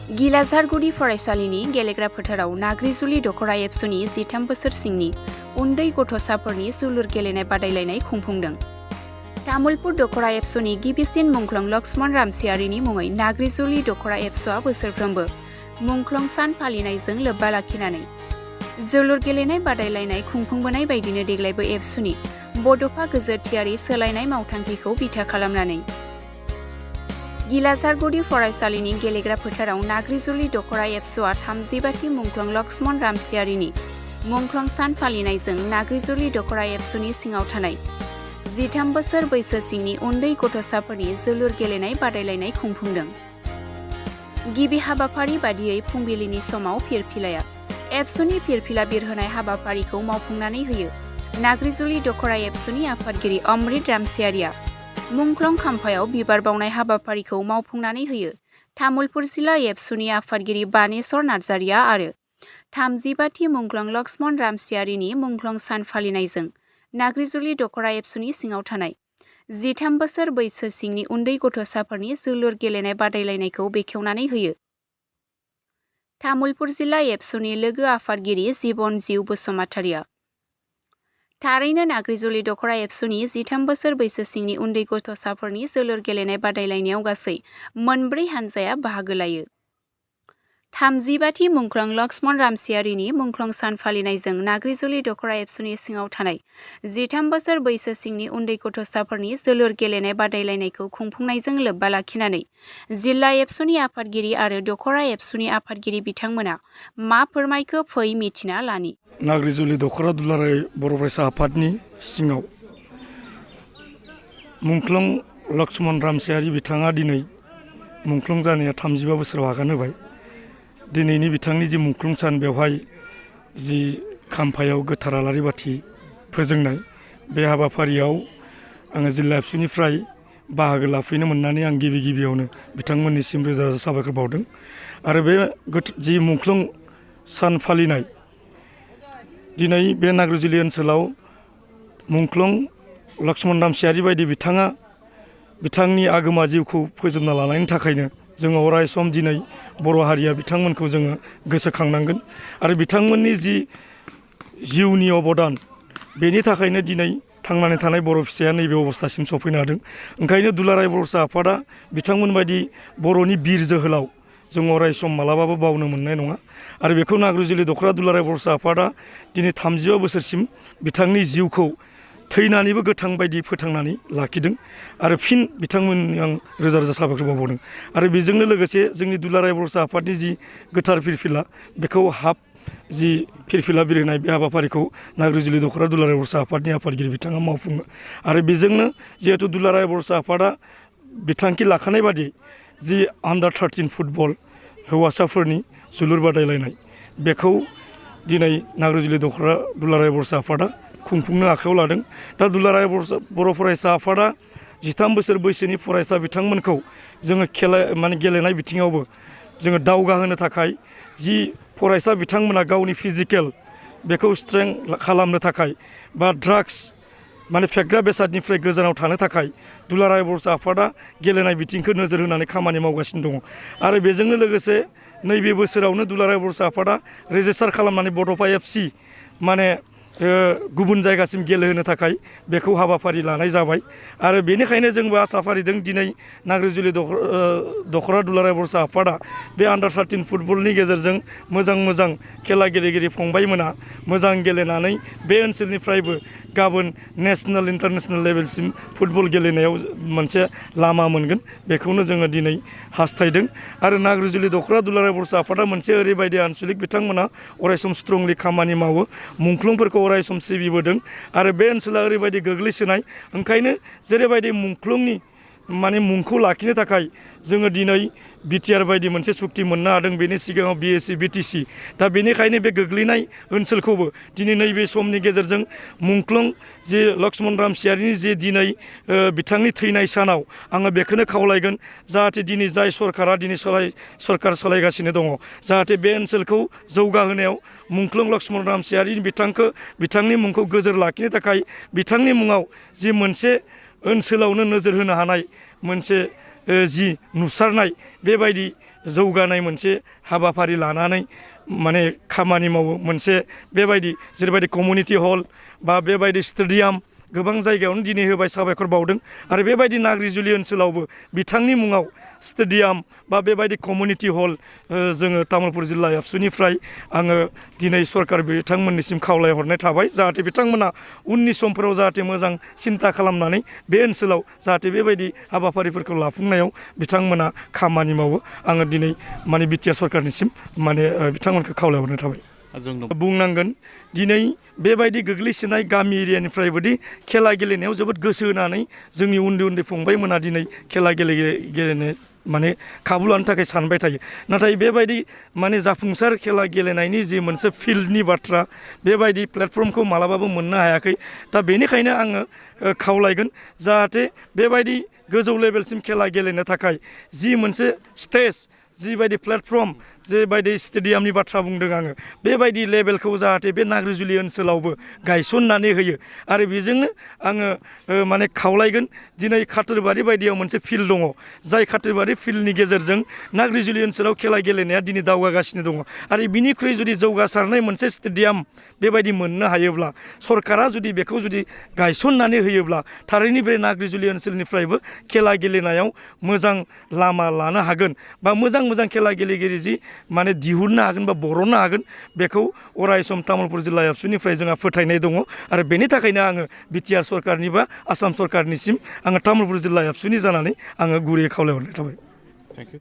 गिलाझारगुरि फरायसालिनि गेलेग्रा फोथाराव नाग्रिजुलि दखरा एबसुनि 13 बोसोर सिंनि उन्दै गथ'साफोरनि जोलुर गेलेनाय बादायलायनाय खुंफुंदों। तामुलपुर दखरा एबसुनि गिबिसिन मुंख्लं लक्ष्मण रामसियारिनि मुङै नाग्रिजुलि दखरा एबसुआ बोसोरफ्रोमबो मुंख्लं सान फालिनायजों लोब्बा लाखिनानै जोलुर गेलेनाय बादायलायनाय खुंफुंबोनाय बायदिनो देग्लायबो एबसुनि बड'फा गोजोरथियारि सोलायनाय मावथांखिखौ बिथा खालामनानै गिलाझारगुरि फरायसालिनि गेलेग्रा फोथाराव नाग्रिजुलि दखरा एबसुआ 35थि मुंख्लं लक्ष्मण रामसियारिनि मुंख्लं सान फालिनायजों नाग्रिजुलि दखरा एबसुनि सिङाव थानाय 13 बोसोर बैसो सिंनि उन्दै गथ'साफोरनि जोलुर गेलेनाय बादायलायनाय खुंफुंदों। गिबि हाबाफारि बादियै फुंबिलिनि समाव फिरफिलाया एबसुनि फिरफिला बिरहोनाय हाबाफारिखौ मावफुंनानै होयो। नाग्रिजुलि दखरा एबसुनि आफादगिरि अमृत रामसियारिया मुंख्लं खाम्फायाव बिबार बावनाय हाबाफारिखौ मावफुंनानै होयो। तामुलपुर जिल्ला एबसुनि आफादगिरि बानेश्वर नार्जारिया आरो 35थि मुंख्लं लक्ष्मण रामसियारिनि मुंख्लं सान फालिनायजों नाग्रिजुलि दखरा एबसुनि सिङाव थानाय 13 बोसोर बैसो सिंनि उन्दै गथ'साफोरनि जोलुर गेलेनाय बादायलायनायखौ बेखेवनानै होयो। तामुलपुर जिल्ला एबसुनि लोगो आफादगिरि जीवन जिउ बसुमतारिया थारैनो नाग्रिजुलि दखरा एबसुनि 13 बोसोर बैसो सिंनि उन्दै गथ'साफोरनि जोलुर गेलेनाय बादायलायनायाव गासै 4 हानजाया बाहागो लायो। 35थि मुंख्लं लक्ष्मण रामसियारिनि मुंख्लं सान फालिनायजों नाग्रिजुलि दखरा एबसुनि सिङाव थानाय 13 बोसोर बैसो सिंनि उन्दै गथ'साफोरनि जोलुर गेलेनाय बादायलायनायखौ खुंफुंनायजों लोब्बा लाखिनानै जिल्ला एबसुनि आफादगिरि आरो दखरा एबसुनि आफादगिरि बिथांमोना मा फोरमायखो फै मिथिना लानि। नाग्रिजुलि दखरा दुलाराय बर' फरायसा आफादनि सिङाव मुंख्लं लक्ष्मण रामसियारि बिथाङा दिनै मुंख्लं जानाया 35 बोसोराव आगान होबाय। दिनैनि बिथांनि जि मुंख्लं सान बेवहाय जि खाम्फायाव गोथार आलारि बाथि फोजोंनाय बे हाबाफारियाव आङो जिल्ला एबसुनिफ्राय बाहागो लाफैनो मोननानै आं गिबियावनो बिथांमोननिसिम रोजा रोजा साबायखर बावदों। आरो बे जि मुंख्लं सान फालिनाय दिनै बे नाग्रिजुलि ओनसोलाव मुंख्लं लक्ष्मण रामसियारि बायदि बिथाङा बिथांनि आगोमा जिउखौ फोजोबना लानायनि थाखायनो जोङो अराय सम दिनै बर' हारिया बिथांमोनखौ जोङो गोसोखांनांगोन। आरो बिथांमोननि जि जिउनि अबदान बेनि थाखायनो दिनै थांनानै थानाय बर' फिसाया नैबे अबस्थासिम सफैनो हादों। ओंखायनो दुलाराय बर' आफादा बिथांमोन बायदि बर'नि बिर जोहोलाव जों अराय सम मालाबाबो बावनो मोननाय नङा। आरो बेखौ नाग्रिजुलि दखरा दुलाराय बर' आफादा दिनै 35 बोसोरसिम बिथांनि जिउखौ थैनानैबो गोथां बायदि फोथांनानै लाखिदों। आरो फिन बिथांमोननि आं रोजा रोजा साबायखर बावदों। आरो बेजोंनो लोगोसे जोंनि दुलाराय बर' आफादनि जि गोथार फिरफिला बेखौ जि फिरफिला बिरहोनाय बे हाबाफारिखौ नाग्रिजुलि दखरा दुलाराय बर' आफादनि आफादगिरि बिथाङा मावफुङो। आरो बेजोंनो जिहेथु दुलाराय बर' आफादा बिथांखि लाखानाय बादि जि आन्डार 13 फुटबल हौवासाफोरनि जोलुर बादायलायनाय बेखौ दिनै नाग्रिजुलि दखरा दुलाराय बर' आफादा खुंफुंनो आखायाव लादों। दा दुलाराय बर' फरायसा आफादा 13 बोसोर बैसोनि फरायसा बिथांमोनखौ जोङो गेलेनाय बिथिङावबो जोङो दावगाहोनो थाखाय जि फरायसा बिथांमोना गावनि फिजिकेल बेखौ स्ट्रें खालामनो थाखाय बा ड्राग्स फेग्रा बेसादनिफ्राय गोजानाव थानो थाखाय दुलाराय बर' आफादा गेलेनाय बिथिंखौ नोजोर होनानै खामानि मावगासिनो दङ। आरो बेजोंनो लोगोसे नैबे बोसोरावनो दुलाराय बर' आफादा रेजिस्टार खालामनानै बड'फा एफसि गुबुन जायगासिम गेलेहोनो थाखाय बेखौ हाबाफारि लानाय जाबाय। आरो बेनिखायनो जोंबो आसा फारिदों दिनै नाग्रिजुलि दखरा दुलाराय बर' आफादा बे आन्डार 13 फुटबलनि गेजेरजों मोजां खेला गेलेगिरि फंबायमोना मोजां गेलेनानै बे ओनसोलनिफ्रायबो गाबोन नेसनेल इन्टारनेसनेल लेभेलसिम फुटबल गेलेनायाव मोनसे लामा मोनगोन बेखौनो जोङो दिनै हास्थायदों। आरो नाग्रिजुलि दखरा दुलाराय बर' आफादा मोनसे ओरैबायदि आनसलिक बिथांमोना अरायसम स्ट्रंलि खामानि मावो मुंख्लंफोरखौ अरायसम सिबिबोदों। आरो बे ओनसोला ओरैबायदि गोग्लैसोनाय ओंखायनो जेरैबायदि मुंख्लंनि मुंखौ लाखिनो थाखाय जोङो दिनै बिटिआर बायदि मोनसे सुक्ति मोननो हादों। बेनि सिगाङाव बिएसि बिटिसि दा बेनिखायनो बे गोग्लैनाय ओनसोलखौबो दिनै नैबे समनि गेजेरजों मुंख्लं जे लक्ष्मण रामसियारिनि जे दिनै बिथांनि थैनाय सानाव आङो बेखौनो खावलायगोन जाहाथे दिनै जाय सरकारा दिनै सरकार सालायगासिनो दङ जाहाथे बे ओनसोलखौ जौगाहोनायाव मुंख्लं लक्ष्मण रामसियारिनि बिथांनि मुंखौ गोजोर लाखिनो थाखाय बिथांनि मुङाव जि मोनसे ओनसोलावनो नोजोर होनो हानाय मोनसे जि नुसारनाय बेबायदि जौगानाय मोनसे हाबाफारि लानानै माने खामानि मावो मोनसे बेबायदि जेरैबायदि कमिउनिटि हल बा बेबायदि स्टेडियाम गोबां जायगायावनो दिनै होबाय साबायखर बावदों आरो बेबायदि नाग्रिजुलि ओनसोलावबो बिथांनि मुङाव स्टेडियाम बा बेबायदि कमिउनिटि हल जोङो तामुलपुर जिल्ला एबसुनिफ्राय आङो दिनै सरकार बिथांमोननिसिम खावलायहरनाय थाबाय जाहाथे बिथांमोना उननि समफोराव जाहाथे मोजां सिन्था खालामनानै बे ओनसोलाव जाहाथे बेबायदि हाबाफारिफोरखौ लाफुंनायाव बिथांमोना खामानि मावो आङो दिनै माने बिटिआर सरकारनिसिम माने बिथांमोनखौ खावलायहरनाय थाबाय बुंनांगोन दिनै बेबायदि गोग्लैसोनाय गामि एरियानिफ्रायबोदि खेला गेलेनायाव जोबोद गोसो होनानै जोंनि उन्दै उन्दै फंबायमोना दिनै खेला गेलेनो माने खाबु लानो थाखाय सानबाय थायो नाथाय बेबायदि माने जाफुंसार खेला गेलेनायनि जि मोनसे फिल्डनि बाथ्रा बेबायदि प्लेटफर्मखौ मालाबाबो मोननो हायाखै दा बेनिखायनो आङो खावलायगोन जाहाथे बेबायदि गोजौ लेभेलसिम खेला गेलेनो थाखाय जि मोनसे स्टेज जिबायदि प्लेटफर्म जेबायदि स्टेडियामनि बाथ्रा बुंदों आङो बेबायदि लेभेलखौ जाहाथे बे नाग्रिजुलि ओनसोलावबो गायसननानै होयो आरो बेजोंनो आङो माने खावलायगोन दिनै खाथोरबारि बायदियाव मोनसे फिल्ड दङ जाय खाथोरबारि फिल्डनि गेजेरजों नाग्रिजुलि ओनसोलाव खेला गेलेनाया दिनै दावगागासिनो दङ आरो बिनिख्रुइ जुदि जौगासारनाय मोनसे स्टेडियाम बेबायदि मोननो हायोब्ला सरकारा जुदि बेखौ जुदि गायसननानै होयोब्ला थारैनो बे नाग्रिजुलि ओनसोलनिफ्रायबो खेला गेलेनायाव मोजां लामा लानो हागोन बा मोजां खेला गेलेगिरि जि माने दिहुननो हागोन बा बरननो हागोन बेखौ अरायसम तामुलपुर जिल्ला एबसुनिफ्राय जोंहा फोथायनाय दङ आरो बेनि थाखायनो आङो बिटिआर सरकारनि बा आसाम सरकारनिसिम आङो तामुलपुर जिल्ला एबसुनि जानानै आङो गुरैयै खावलायहरनाय थाबाय।